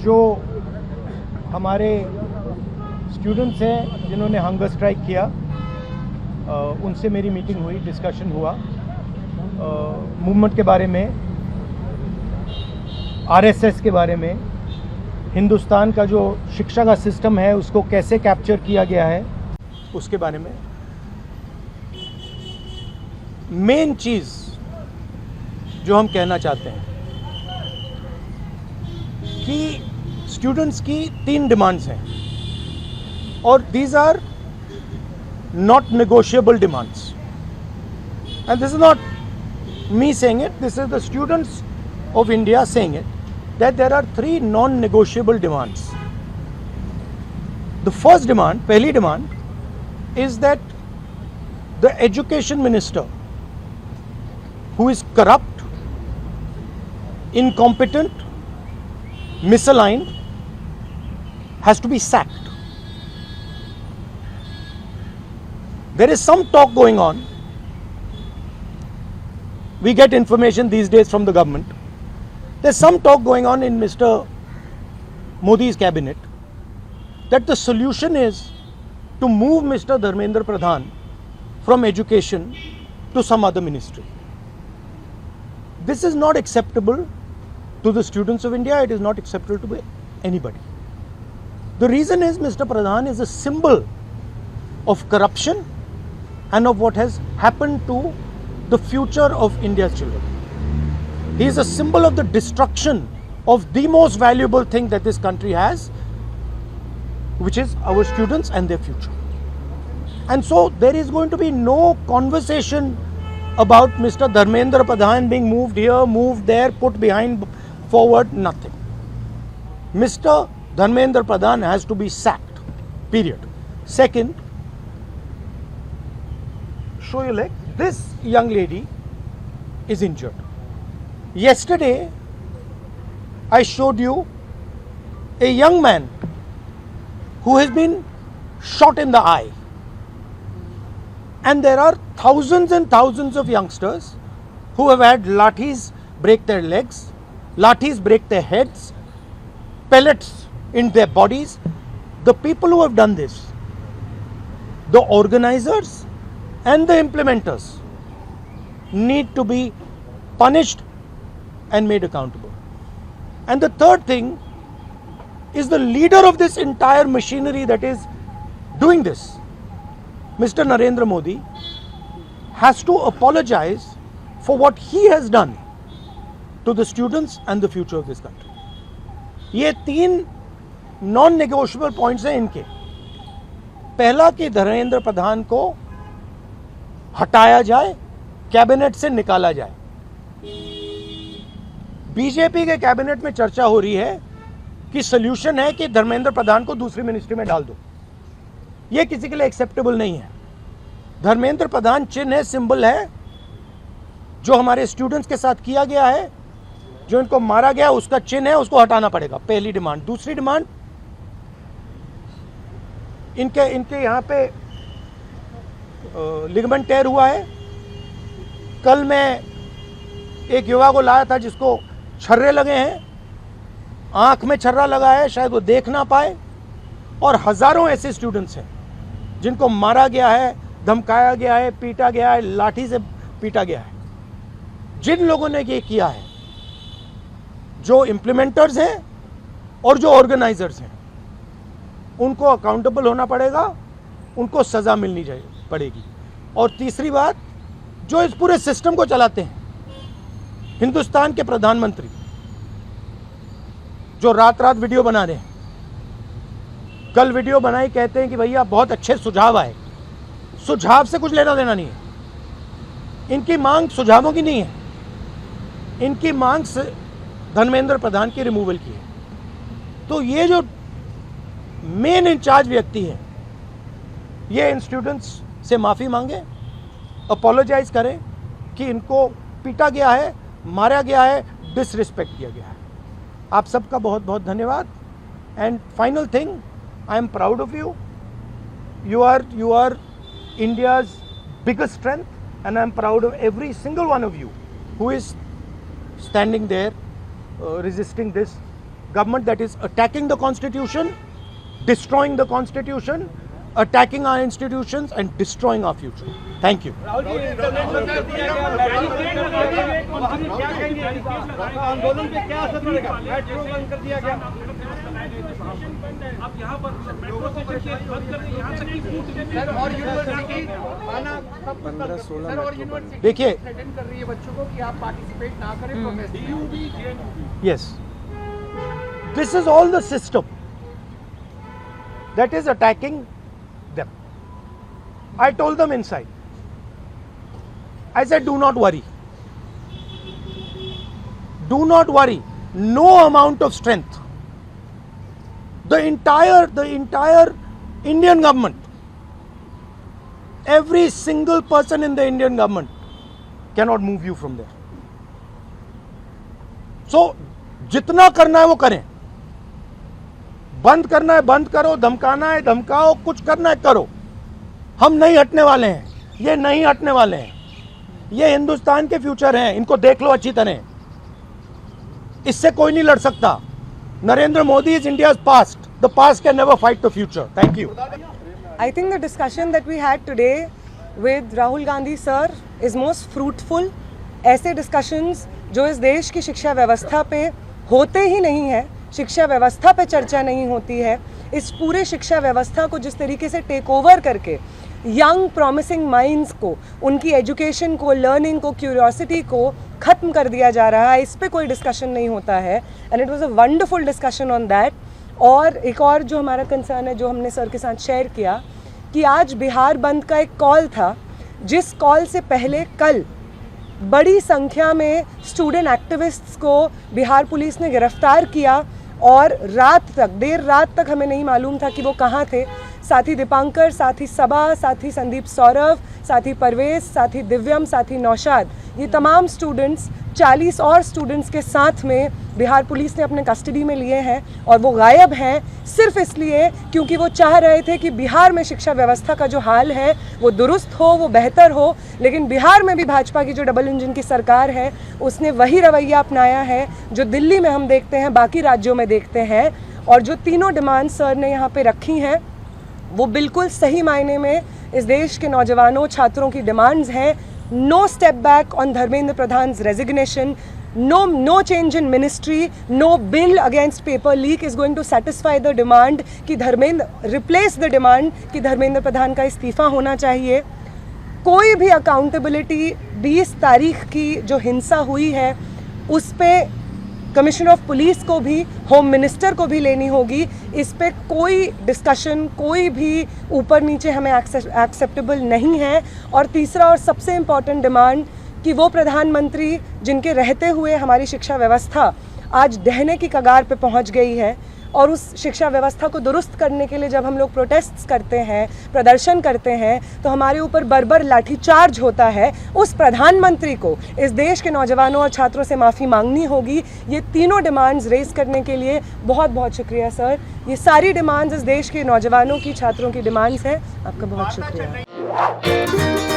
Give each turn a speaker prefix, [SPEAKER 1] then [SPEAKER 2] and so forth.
[SPEAKER 1] जो हमारे स्टूडेंट्स हैं जिन्होंने हंगर स्ट्राइक किया, उनसे मेरी मीटिंग हुई, डिस्कशन हुआ मूवमेंट के बारे में, आरएसएस के बारे में, हिंदुस्तान का जो शिक्षा का सिस्टम है उसको कैसे कैप्चर किया गया है उसके बारे में। मेन चीज़ जो हम कहना चाहते हैं कि स्टूडेंट्स की 3 डिमांड्स हैं और these are not negotiable demands, and this is not me saying it, this is the students of India saying it, that there are 3 non-negotiable demands. The first demand, पहली demand, is that the education minister, who is corrupt, incompetent, misaligned, has to be sacked. There is some talk going on. We get information these days from the government. There's some talk going on in Mr. Modi's cabinet that the solution is to move Mr. Dharmendra Pradhan from education to some other ministry. This is not acceptable to the students of India. It is not acceptable to anybody. The reason is Mr. Pradhan is a symbol of corruption and of what has happened to the future of India's children. He is a symbol of the destruction of the most valuable thing that this country has, which is our students and their future. And so there is going to be no conversation about Mr. Dharmendra Pradhan being moved here, moved there, put behind, forward, nothing. Mr. Dharmendra Pradhan has to be sacked, period. Second, show your leg. This young lady is injured. Yesterday, I showed you a young man who has been shot in the eye. And there are thousands and thousands of youngsters who have had lathis break their legs, lathis break their heads, pellets in their bodies. The people who have done this, the organizers and the implementers, need to be punished and made accountable. And the third thing is the leader of this entire machinery that is doing this, Mr. Narendra Modi, has to apologize for what he has done to the students and the future of this country. ये 3 non-negotiable points हैं इनके। पहला कि धर्मेंद्र प्रधान को हटाया जाए, cabinet से निकाला जाए। बीजेपी के कैबिनेट में चर्चा हो रही है कि सॉल्यूशन है कि धर्मेंद्र प्रधान को दूसरी मिनिस्ट्री में डाल दो। यह किसी के लिए एक्सेप्टेबल नहीं है। धर्मेंद्र प्रधान चिन्ह है, सिंबल है, जो हमारे स्टूडेंट्स के साथ किया गया है, जो इनको मारा गया उसका चिन्ह है, उसको हटाना पड़ेगा। पहली डिमांड। दूसरी डिमांड, इनके यहां पे लिगामेंट टेयर हुआ है। कल मैं एक युवा को लाया था जिसको छर्रे लगे हैं, आंख में छर्रा लगा है, शायद वो देख ना पाए। और हजारों ऐसे स्टूडेंट्स हैं जिनको मारा गया है, धमकाया गया है, पीटा गया है, लाठी से पीटा गया है। जिन लोगों ने ये किया है, जो इम्प्लीमेंटर्स हैं और जो ऑर्गेनाइजर्स हैं, उनको अकाउंटेबल होना पड़ेगा, उनको सजा मिलनी पड़ेगी। और तीसरी बात, जो इस पूरे सिस्टम को चलाते हैं, हिंदुस्तान के प्रधानमंत्री, जो रात रात वीडियो बना रहे हैं, कल वीडियो बनाई, कहते हैं कि भैया बहुत अच्छे सुझाव आए। सुझाव से कुछ लेना देना नहीं है। इनकी मांग सुझावों की नहीं है, इनकी मांग धर्मेंद्र प्रधान की रिमूवल की है। तो ये जो मेन इंचार्ज व्यक्ति है, ये इन स्टूडेंट्स से माफ़ी मांगे, अपोलोजाइज करें कि इनको पीटा गया है, मारा गया है, डिसरिस्पेक्ट किया गया है। आप सबका बहुत बहुत धन्यवाद। And final thing, I am proud of you. You are India's biggest strength, and I am proud of every single one of you who is standing there resisting this government that is attacking the constitution, destroying the constitution, attacking our institutions and destroying our future. Thank you.
[SPEAKER 2] आंदोलन पे क्या असर पड़ेगा? Metro बंद कर दिया गया। अब यहाँ पर मेट्रो स्टेशन बंद कर दिया, यहाँ तक कि सर और यूनिवर्सिटी माना 15-16 और यूनिवर्सिटी
[SPEAKER 1] देखिए
[SPEAKER 2] थ्रेटन कर रही है बच्चों को कि आप पार्टिसिपेट ना करें प्रोटेस्ट में।
[SPEAKER 1] Yes, this is all the system that is attacking them. I told them inside. I said, do not worry. Do not worry. No amount of strength. The entire Indian government, every single person in the Indian government cannot move you from there. So, जितना करना है वो करें. बंद करना है बंद करो, धमकाना है धमकाओ, कुछ करना है करो. हम नहीं हटने वाले हैं. ये नहीं हटने वाले हैं. ये हिंदुस्तान के फ्यूचर हैं. इनको देख लो अच्छी तरह. इससे कोई नहीं लड़ सकता. Narendra Modi is India's past. The past can never fight the future. Thank you.
[SPEAKER 3] I think the discussion that we had today with Rahul Gandhi sir is most fruitful. ऐसे discussions जो इस देश की शिक्षा व्यवस्था पे होते ही नहीं है, शिक्षा व्यवस्था पे चर्चा नहीं होती है, इस पूरे शिक्षा व्यवस्था को जिस तरीके से टेक ओवर करके यंग प्रॉमिसिंग माइंड्स को, उनकी एजुकेशन को, लर्निंग को, क्यूरियोसिटी को ख़त्म कर दिया जा रहा है, इस पे कोई डिस्कशन नहीं होता है. And it was a wonderful discussion on that. और एक और जो हमारा कंसर्न है, जो हमने सर के साथ शेयर किया, कि आज बिहार बंद का एक कॉल था, जिस कॉल से पहले कल बड़ी संख्या में स्टूडेंट एक्टिविस्ट्स को बिहार पुलिस ने गिरफ्तार किया और रात तक, देर रात तक हमें नहीं मालूम था कि वो कहाँ थे. साथी दीपांकर, साथी सबा, साथी संदीप सौरभ, साथी परवेज, साथी दिव्यम, साथी नौशाद, ये तमाम स्टूडेंट्स 40 और स्टूडेंट्स के साथ में बिहार पुलिस ने अपने कस्टडी में लिए हैं और वो गायब हैं सिर्फ इसलिए क्योंकि वो चाह रहे थे कि बिहार में शिक्षा व्यवस्था का जो हाल है वो दुरुस्त हो, वो बेहतर हो. लेकिन बिहार में भी भाजपा की जो डबल इंजन की सरकार है उसने वही रवैया अपनाया है जो दिल्ली में हम देखते हैं, बाकी राज्यों में देखते हैं. और जो तीनों डिमांड सर ने यहाँ पे रखी हैं वो बिल्कुल सही मायने में इस देश के नौजवानों, छात्रों की डिमांड्स हैं. No step back on Dharmendra Pradhan's resignation. No change in ministry. No bill against paper leak is going to satisfy the demand कि replace the demand कि धर्मेंद्र प्रधान का इस्तीफा होना चाहिए. कोई भी अकाउंटेबिलिटी 20 तारीख की जो हिंसा हुई है उस पे कमिश्नर ऑफ पुलिस को भी, होम मिनिस्टर को भी लेनी होगी. इस पे कोई डिस्कशन, कोई भी ऊपर नीचे हमें एक्सेप्टेबल नहीं है. और तीसरा और सबसे इम्पॉर्टेंट डिमांड कि वो प्रधानमंत्री जिनके रहते हुए हमारी शिक्षा व्यवस्था आज ढहने की कगार पे पहुंच गई है, और उस शिक्षा व्यवस्था को दुरुस्त करने के लिए जब हम लोग प्रोटेस्ट्स करते हैं, प्रदर्शन करते हैं, तो हमारे ऊपर बर्बर लाठीचार्ज होता है. उस प्रधानमंत्री को इस देश के नौजवानों और छात्रों से माफ़ी मांगनी होगी. ये तीनों डिमांड्स रेज़ करने के लिए बहुत बहुत शुक्रिया सर. ये सारी डिमांड्स इस देश के नौजवानों की, छात्रों की डिमांड्स हैं. आपका बहुत शुक्रिया.